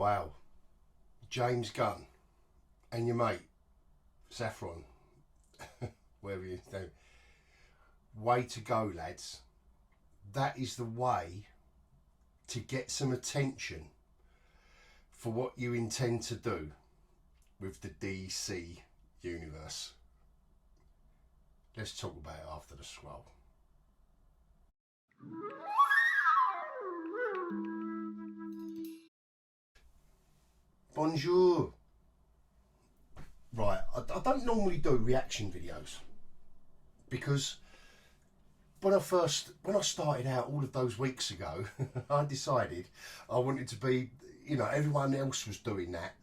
Wow. James Gunn and your mate, Saffron, wherever you do. Way to go, lads. That is the way to get some attention for what you intend to do with the DC universe. Let's talk about it after the scroll. Bonjour. Right, I don't normally do reaction videos because when I started out all of those weeks ago, I decided I wanted to be, everyone else was doing that,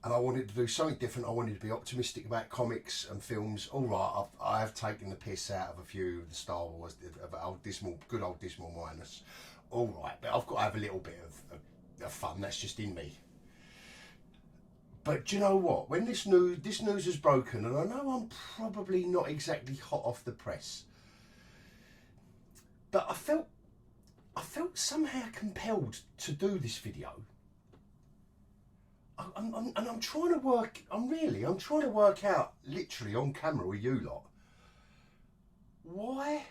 and I wanted to do something different. I wanted to be optimistic about comics and films. All right, I have taken the piss out of a few of the Star Wars, of good old dismal minus. All right, but I've got to have a little bit of fun. That's just in me. But do you know what? When this news has broken, and I know I'm probably not exactly hot off the press, but I felt somehow compelled to do this video. I'm trying to work out literally on camera with you lot why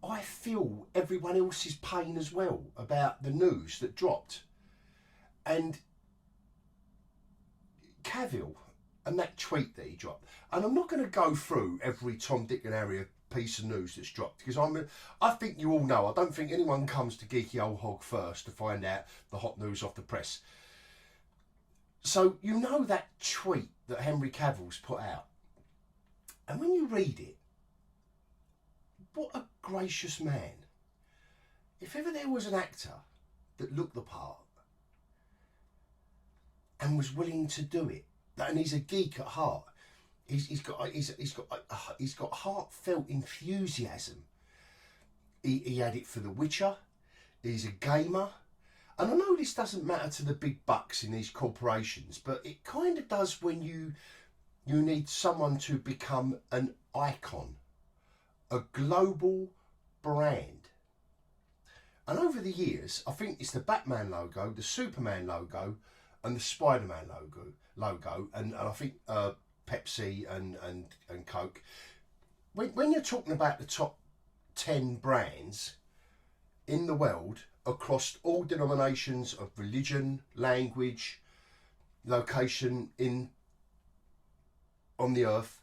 I feel everyone else's pain as well about the news that dropped. And Cavill and that tweet that he dropped, and I'm not going to go through every Tom, Dick and Harry piece of news that's dropped, because I think you all know, I don't think anyone comes to Geeky Old Hog first to find out the hot news off the press. So you know that tweet that Henry Cavill's put out, and when you read it, what a gracious man. If ever there was an actor that looked the part and was willing to do it, and he's a geek at heart, he's got heartfelt enthusiasm. He had it for The Witcher. He's a gamer, and I know this doesn't matter to the big bucks in these corporations, but it kind of does when you need someone to become an icon, a global brand. And over the years, I think it's the Batman logo, the Superman logo, and the Spider-Man logo, and I think Pepsi and Coke. When you're talking about the top 10 brands in the world across all denominations of religion, language, location on the earth,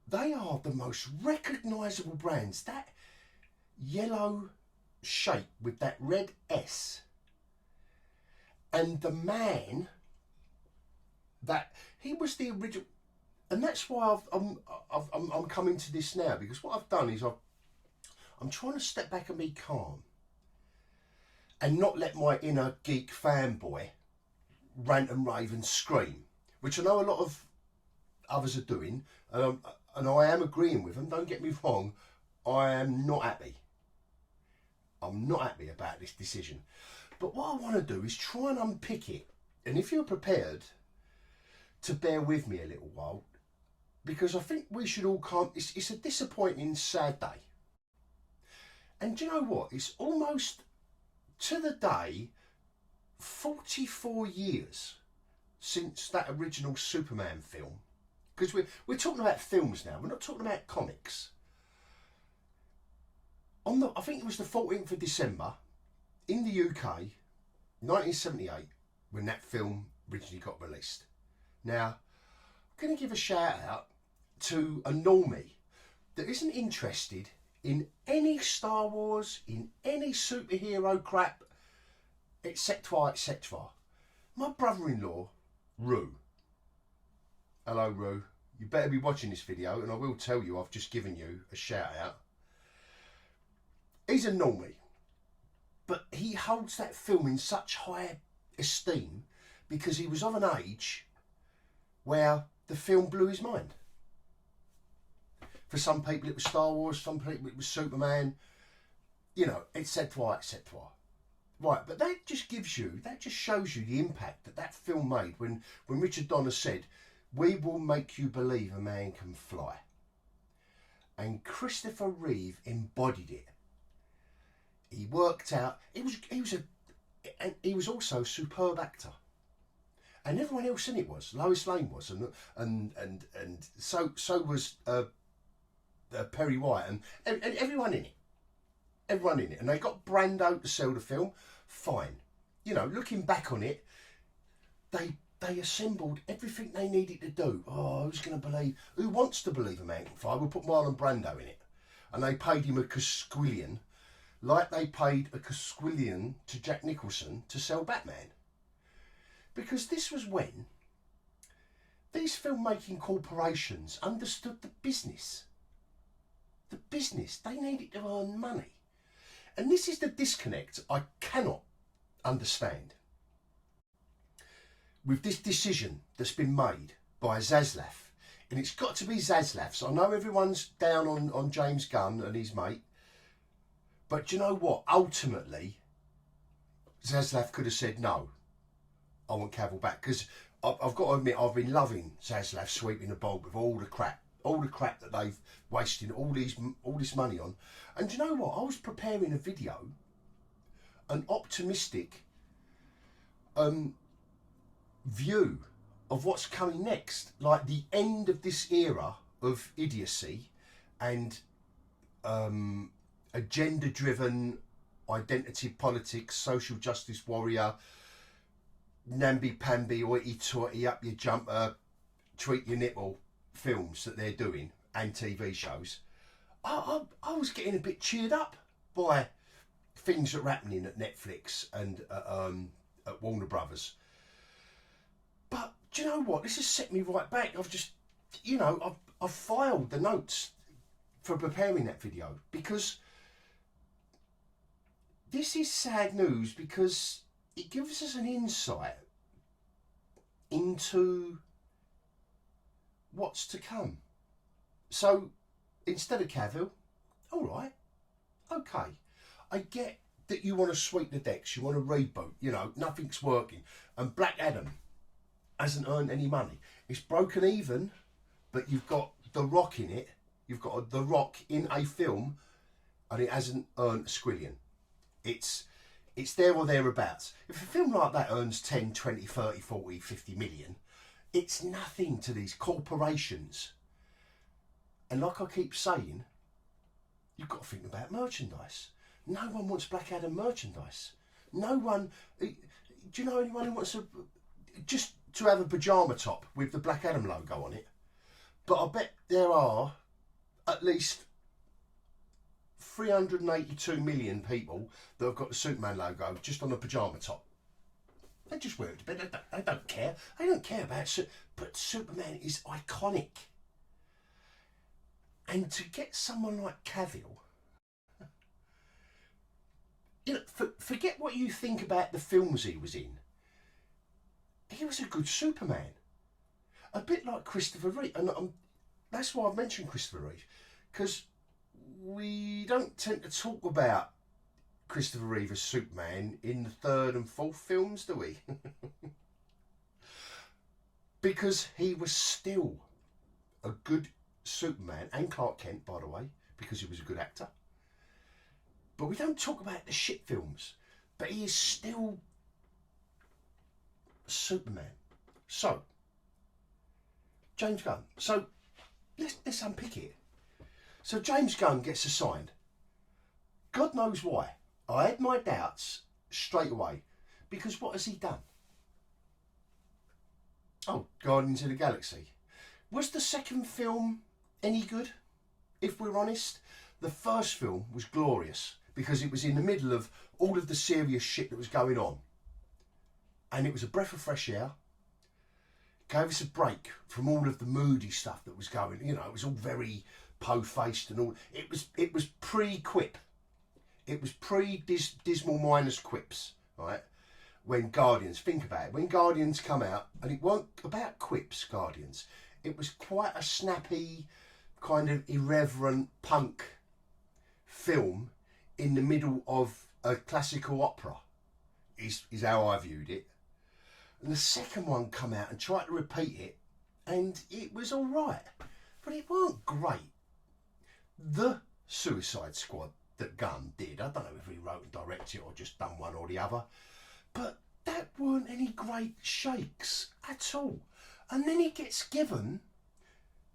they are the most recognisable brands. That yellow shape with that red S. And the man, that he was the original, and that's why I'm coming to this now, because what I've done is I'm trying to step back and be calm, and not let my inner geek fanboy rant and rave and scream, which I know a lot of others are doing, and I am agreeing with them. Don't get me wrong, I am not happy. I'm not happy about this decision. But what I want to do is try and unpick it. And if you're prepared to bear with me a little while, because I think we should all come, it's a disappointing, sad day. And do you know what? It's almost to the day 44 years since that original Superman film. Because we're talking about films now, we're not talking about comics. I think it was the 14th of December, in the UK, 1978, when that film originally got released. Now, I'm going to give a shout out to a normie that isn't interested in any Star Wars, in any superhero crap, etc., etc. My brother-in-law, Rue. Hello, Rue. You better be watching this video, and I will tell you I've just given you a shout out. He's a normie, but he holds that film in such high esteem because he was of an age where the film blew his mind. For some people it was Star Wars, some people it was Superman, etc., etc. Right, but that just shows you the impact that film made when Richard Donner said, "We will make you believe a man can fly." And Christopher Reeve embodied it. He worked out. He was and he was also a superb actor. And everyone else in it was. Lois Lane was, and so was Perry White, and everyone in it. Everyone in it. And they got Brando to sell the film. Fine. You know, looking back on it, they assembled everything they needed to do. Oh, who's going to believe? Who wants to believe a man can fly? We'll put Marlon Brando in it. And they paid him a casquillion, like they paid a casquillion to Jack Nicholson to sell Batman. Because this was when these filmmaking corporations understood the business. The business. They needed to earn money. And this is the disconnect I cannot understand with this decision that's been made by Zaslav. And it's got to be Zaslav. So I know everyone's down on James Gunn and his mate. But do you know what? Ultimately, Zaslav could have said, no, I want Cavill back. Because I've got to admit, I've been loving Zaslav sweeping the bowl with all the crap that they've wasted all this money on. And do you know what? I was preparing a video, an optimistic view of what's coming next, like the end of this era of idiocy and agenda-driven identity politics, social justice warrior, namby-pamby, hoity-toity, up your jumper, tweet your nipple films that they're doing and TV shows. I was getting a bit cheered up by things that are happening at Netflix and at Warner Brothers. But do you know what? This has set me right back. I've just, I've filed the notes for preparing that video because this is sad news, because it gives us an insight into what's to come. So instead of Cavill, all right, okay, I get that you want to sweep the decks, you want to reboot, nothing's working, and Black Adam hasn't earned any money. It's broken even, but you've got The Rock in it. You've got The Rock in a film, and it hasn't earned a squillion. It's there or thereabouts. If a film like that earns 10, 20, 30, 40, 50 million, it's nothing to these corporations. And like I keep saying, you've got to think about merchandise. No one wants Black Adam merchandise. No one... Do you know anyone who wants just to have a pyjama top with the Black Adam logo on it? But I bet there are at least 382 million people that have got the Superman logo just on a pyjama top. They just wear it to bed. They don't care. They don't care about it. But Superman is iconic. And to get someone like Cavill, forget what you think about the films he was in. He was a good Superman. A bit like Christopher Reeve. And that's why I've mentioned Christopher Reeve. Because we don't tend to talk about Christopher Reeve as Superman in the third and fourth films, do we? Because he was still a good Superman, and Clark Kent, by the way, because he was a good actor. But we don't talk about the shit films. But he is still Superman. So, James Gunn. So, let's unpick it. So James Gunn gets assigned. God knows why. I had my doubts straight away. Because what has he done? Oh, Guardians of the Galaxy. Was the second film any good? If we're honest, the first film was glorious because it was in the middle of all of the serious shit that was going on. And it was a breath of fresh air. Gave us a break from all of the moody stuff that was going. It was all very po-faced and all. It was pre-quip. It was pre-Dismal Miners quips, right? When Guardians, think about it, when Guardians come out, and it weren't about quips, Guardians. It was quite a snappy, kind of irreverent punk film in the middle of a classical opera, is how I viewed it. And the second one come out and tried to repeat it, and it was all right, but it weren't great. The Suicide Squad that Gunn did, I don't know if he wrote and directed it or just done one or the other, But that weren't any great shakes at all. And then he gets given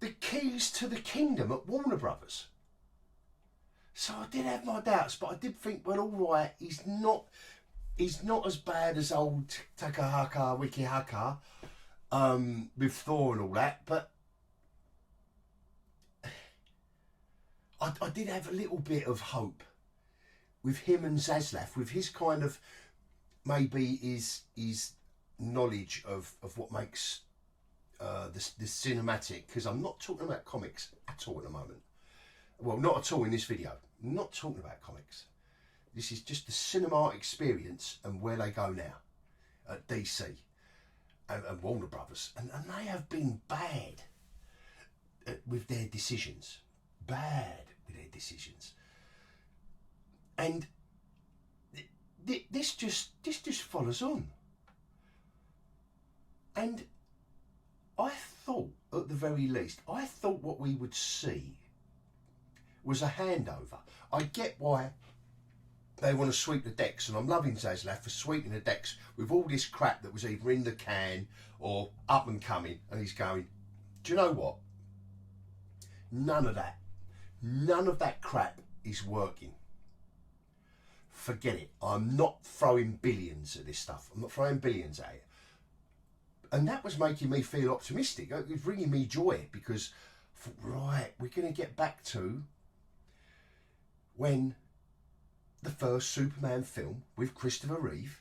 the keys to the kingdom at Warner Brothers. So I did have my doubts, but I did think, well, all right, he's not as bad as old Takahaka Wikihaka with Thor and all that, but I did have a little bit of hope with him and Zaslav, with his kind of, maybe his knowledge of what makes the cinematic, because I'm not talking about comics at all at the moment. Well, not at all in this video. I'm not talking about comics. This is just the cinema experience and where they go now at DC and Warner Brothers. And they have been bad with their decisions. Bad with their decisions. And this just follows on. And I thought, at the very least, I thought what we would see was a handover. I get why they want to sweep the decks, and I'm loving Zaslav for sweeping the decks with all this crap that was either in the can or up and coming, and he's going, do you know what? None of that crap is working. Forget it. I'm not throwing billions at this stuff. I'm not throwing billions at it. And that was making me feel optimistic. It was bringing me joy, because I thought, right, we're going to get back to when the first Superman film with Christopher Reeve,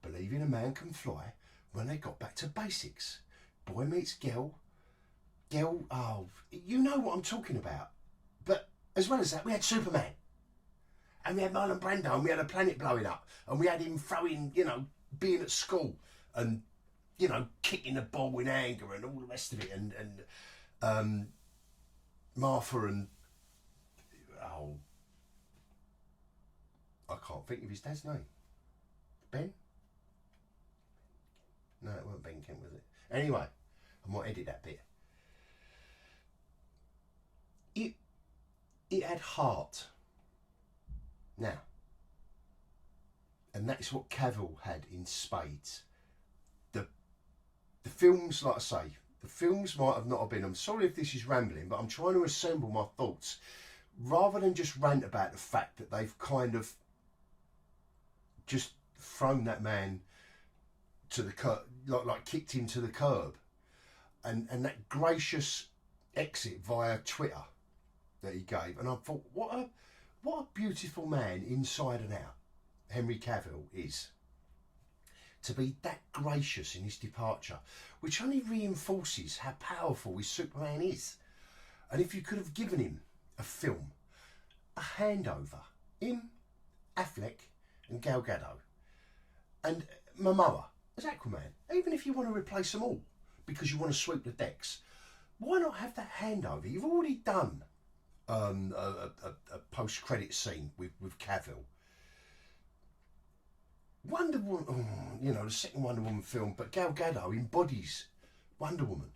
Believing a Man Can Fly, when they got back to basics. Boy meets girl. Girl, oh, you know what I'm talking about. But as well as that, we had Superman. And we had Marlon Brando, and we had a planet blowing up. And we had him throwing, being at school. And, kicking the ball in anger and all the rest of it. And Martha and... Oh... I can't think of his dad's name. Ben? No, it wasn't Ben Kent, was it? Anyway, I might edit that bit. It had heart. Now, and that's what Cavill had in spades. The films, like I say, the films might have not have been. I'm sorry if this is rambling, but I'm trying to assemble my thoughts rather than just rant about the fact that they've kind of just thrown that man to the curb, like kicked him to the curb, and that gracious exit via Twitter that he gave. And I thought, what a beautiful man inside and out Henry Cavill is, to be that gracious in his departure, which only reinforces how powerful his Superman is. And if you could have given him a film, a handover, him, Affleck and Gal Gadot and Momoa as Aquaman, even if you want to replace them all because you want to sweep the decks, why not have that handover? You've already done a post-credit scene with Cavill. Wonder Woman, the second Wonder Woman film, but Gal Gadot embodies Wonder Woman.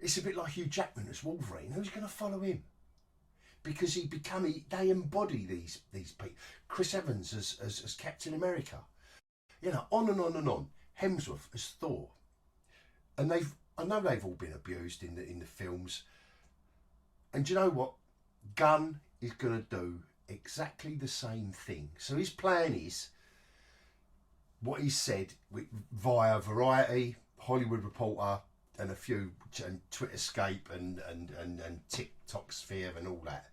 It's a bit like Hugh Jackman as Wolverine. Who's going to follow him? Because they embody these people. Chris Evans as Captain America. On and on and on. Hemsworth as Thor. And I know they've all been abused in the films. And do you know what? Gunn is going to do exactly the same thing. So his plan is what he said via Variety, Hollywood Reporter, and a few, and Twitterscape and TikTok Sphere and all that,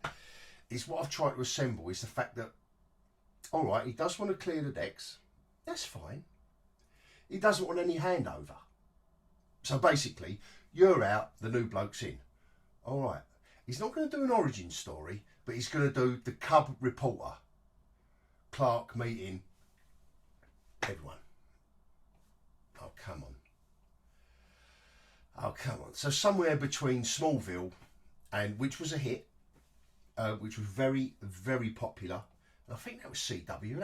is what I've tried to assemble is the fact that, all right, he does want to clear the decks. That's fine. He doesn't want any handover. So basically, you're out, the new bloke's in. All right. He's not going to do an origin story, but he's going to do the Cub reporter. Clark meeting everyone. Oh, come on. Oh, come on. So somewhere between Smallville, and which was a hit, which was very, very popular. And I think that was CW.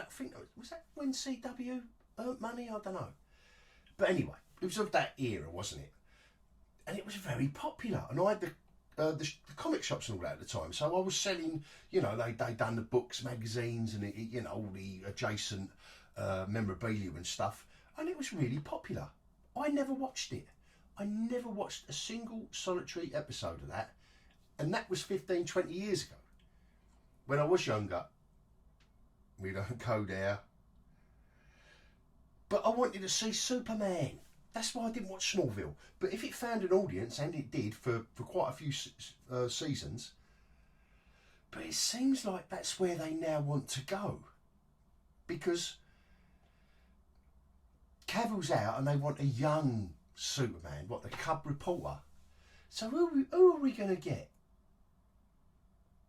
Was that when CW earned money? I don't know. But anyway, it was of that era, wasn't it? And it was very popular. And I had the comic shops and all that at the time. So I was selling, they done the books, magazines, and all the adjacent memorabilia and stuff, and it was really popular. I never watched it. I never watched a single solitary episode of that, and that was 15, 20 years ago. When I was younger, we don't go there. But I wanted to see Superman. That's why I didn't watch Smallville. But if it found an audience, and it did for quite a few seasons, but it seems like that's where they now want to go. Because Cavill's out and they want a young Superman, what, the Cub reporter. So who are we going to get?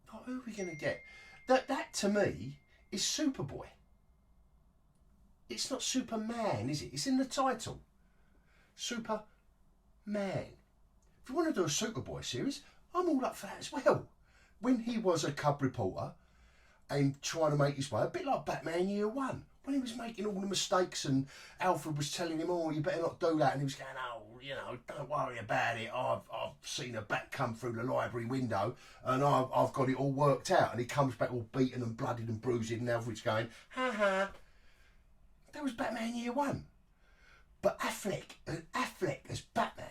Who are we going to get? That to me is Superboy. It's not Superman, is it? It's in the title. Superman. If you want to do a Superboy series, I'm all up for that as well. When he was a Cub reporter and trying to make his way, a bit like Batman Year One, when he was making all the mistakes and Alfred was telling him, oh, you better not do that, and he was going, oh, you know, don't worry about it, I've seen a bat come through the library window and I've got it all worked out, and he comes back all beaten and blooded and bruised, and Alfred's going, ha ha. That was Batman Year One. But Affleck as Batman,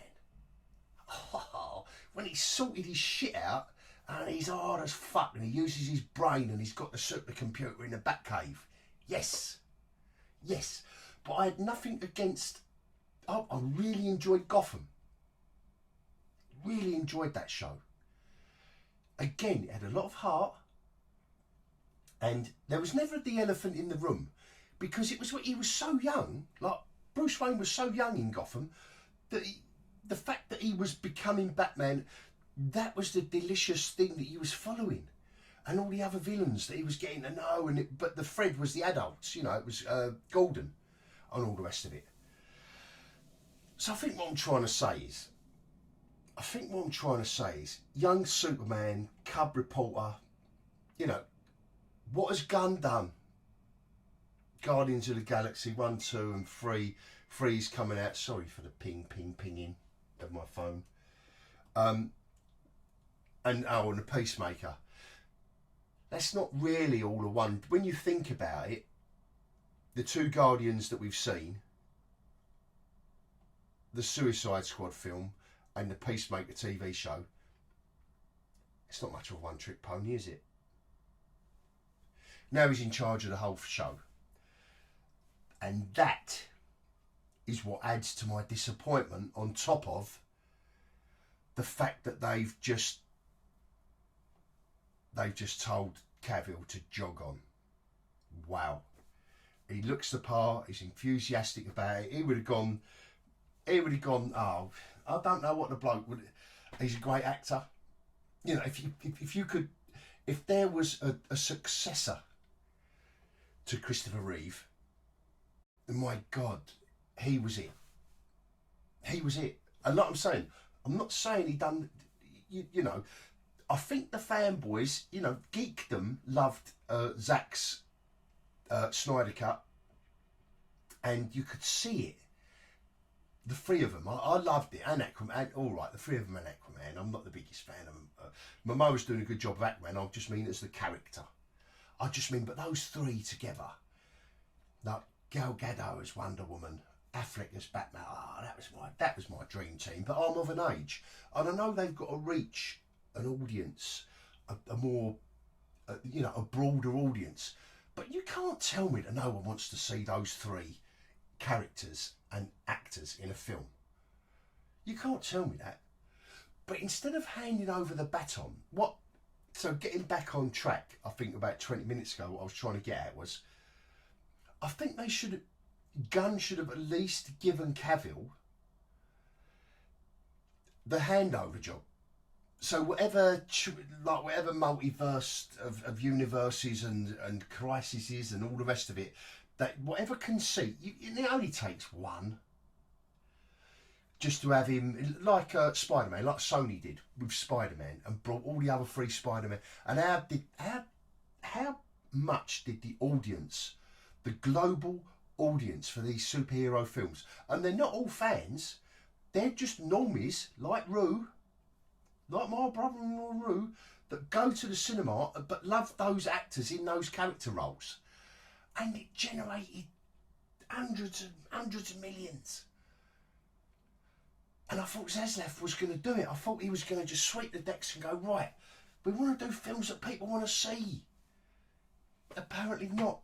oh, when he sorted his shit out and he's hard as fuck and he uses his brain and he's got the supercomputer in the Batcave. Yes. But I had nothing against... I really enjoyed Gotham. Really enjoyed that show. Again, it had a lot of heart, and there was never the elephant in the room, because he was so young. Like, Bruce Wayne was so young in Gotham that the fact that he was becoming Batman, that was the delicious thing that he was following, and all the other villains that he was getting to know. But the Fred was the adults, you know. It was Gordon and all the rest of it. So I think what I'm trying to say is, young Superman, Cub reporter, you know, what has Gunn done? Guardians of the Galaxy 1, 2 and 3. 3's coming out. Sorry for the pinging of my phone. And the Peacemaker. That's not really all the one. When you think about it, the 2 Guardians that we've seen, the Suicide Squad film and the Peacemaker TV show, it's not much of a one-trick pony, is it? Now he's in charge of the whole show. And that is what adds to my disappointment, on top of the fact that they've just told Cavill to jog on. Wow. He looks the part, he's enthusiastic about it. He would have gone, oh, I don't know what the bloke would... He's a great actor. You know, if you could... If there was a successor to Christopher Reeve, my God, he was it. He was it. And like I'm not saying he done... You know, I think the fanboys, you know, geekdom loved Zack's Snyder Cut, and you could see it. The 3 of them, I loved it, and Aquaman. All right, the 3 of them and Aquaman. I'm not the biggest fan of them. Momoa's doing a good job of Aquaman. I just mean as the character. I just mean, but those 3 together, like Gal Gadot as Wonder Woman, Affleck as Batman. That was my dream team. But I'm of an age, and I know they've got to reach an audience, a more, you know, a broader audience. But you can't tell me that no one wants to see those 3 characters and actors in a film. You can't tell me that. But instead of handing over the baton, so getting back on track, I think about 20 minutes ago, what I was trying to get at was, I think Gunn should have at least given Cavill the handover job. So whatever multiverse of universes and crises and all the rest of it, that whatever conceit, it only takes one. Just to have him, like Spider-Man, like Sony did with Spider-Man, and brought all the other 3 Spider-Man. And how much did the audience, the global audience for these superhero films, and they're not all fans, they're just normies like Rue, like my brother-in-law Rue, that go to the cinema but love those actors in those character roles. And it generated hundreds and hundreds of millions. And I thought Zaslav was going to do it. I thought he was going to just sweep the decks and go, right, we want to do films that people want to see. Apparently not.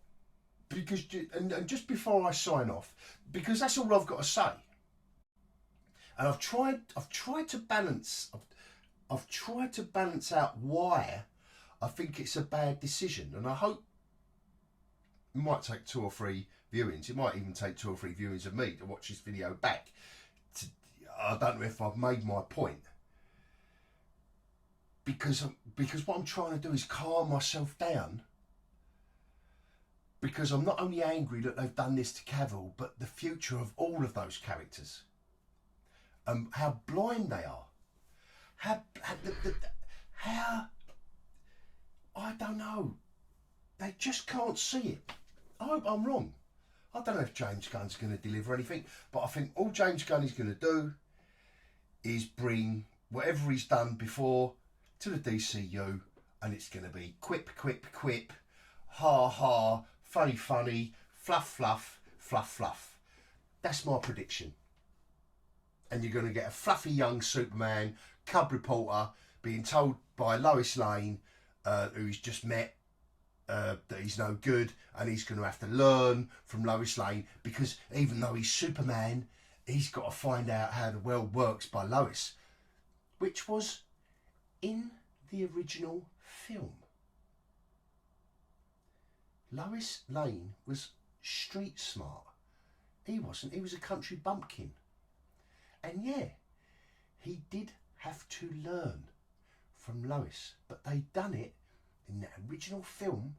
Because, and just before I sign off, because that's all I've got to say. And I've tried to balance out why I think it's a bad decision. And I hope it might take 2 or 3 viewings. It might even take 2 or 3 viewings of me to watch this video back. I don't know if I've made my point. Because what I'm trying to do is calm myself down. Because I'm not only angry that they've done this to Cavill, but the future of all of those characters. How blind they are. How I don't know. They just can't see it. I hope I'm wrong. I don't know if James Gunn's going to deliver anything, but I think all James Gunn is going to do is bring whatever he's done before to the DCU, and it's going to be quip, quip, quip, ha, ha, funny, funny, fluff, fluff, fluff, fluff. That's my prediction. And you're going to get a fluffy young Superman, cub reporter, being told by Lois Lane, who he's just met, that he's no good, and he's going to have to learn from Lois Lane, because even though he's Superman, he's got to find out how the world works by Lois, which was in the original film. Lois Lane was street smart. He wasn't. He was a country bumpkin. And yeah, he did have to learn from Lois, but they'd done it in that original film.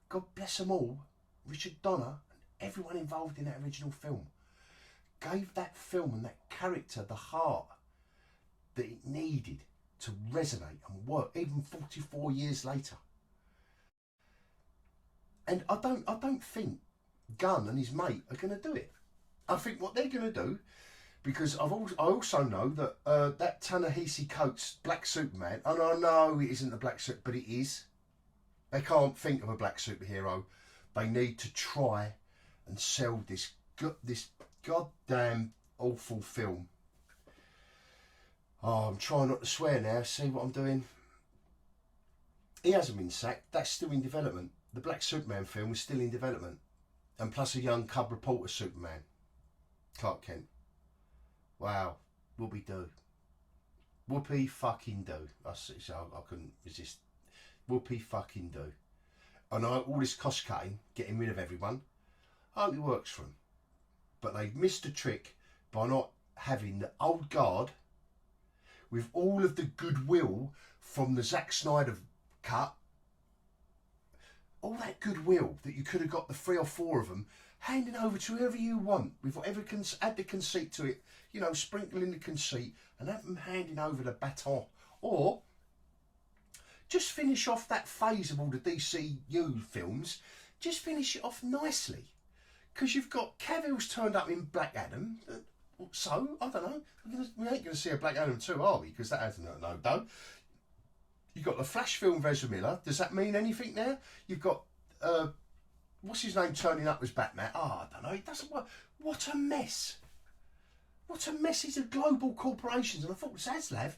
God bless them all, Richard Donner and everyone involved in that original film gave that film and that character the heart that it needed to resonate and work even 44 years later. And I don't think Gunn and his mate are going to do it. I think what they're going to do, because I also know that that Ta-Nehisi Coates Black Superman, and I know it isn't a black suit, but it is. They can't think of a black superhero. They need to try and sell this goddamn awful film. Oh, I'm trying not to swear now. See what I'm doing? He hasn't been sacked. That's still in development. The Black Superman film is still in development. And plus a young cub reporter Superman. Clark Kent. Wow. Whoopie do. Whoopie fucking do. I couldn't resist. Whoopie fucking do. And all this cost cutting, getting rid of everyone, I hope it works for them. But they've missed a trick by not having the old guard with all of the goodwill from the Zack Snyder cut. All that goodwill that you could have got the 3 or 4 of them handing over to whoever you want, with whatever can add the conceit to it, you know, sprinkle in the conceit and have them handing over the baton. Or just finish off that phase of all the DCU films, just finish it off nicely. Because you've got Cavill's turned up in Black Adam, so, I don't know, we ain't going to see a Black Adam 2, are we? Because that hasn't no dough. You've got the Flash film with Ezra Miller. Does that mean anything now? You've got, what's his name turning up as Batman? Oh, I don't know, it doesn't work. What a mess. What a mess. These are global corporations. And I thought Zaslav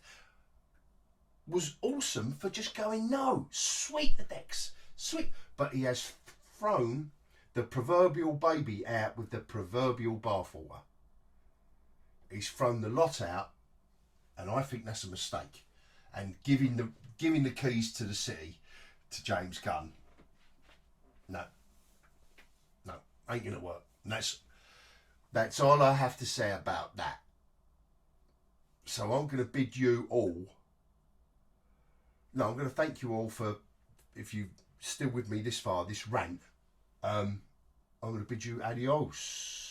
was awesome for just going, no, sweep the decks, sweep. But he has thrown the proverbial baby out with the proverbial bathwater. He's thrown the lot out, and I think that's a mistake. And giving the keys to the city to James Gunn, no, ain't gonna work. And that's all I have to say about that. So I'm gonna bid you all. No, I'm gonna thank you all for, if you're still with me this far, this rant. I'm gonna bid you adios.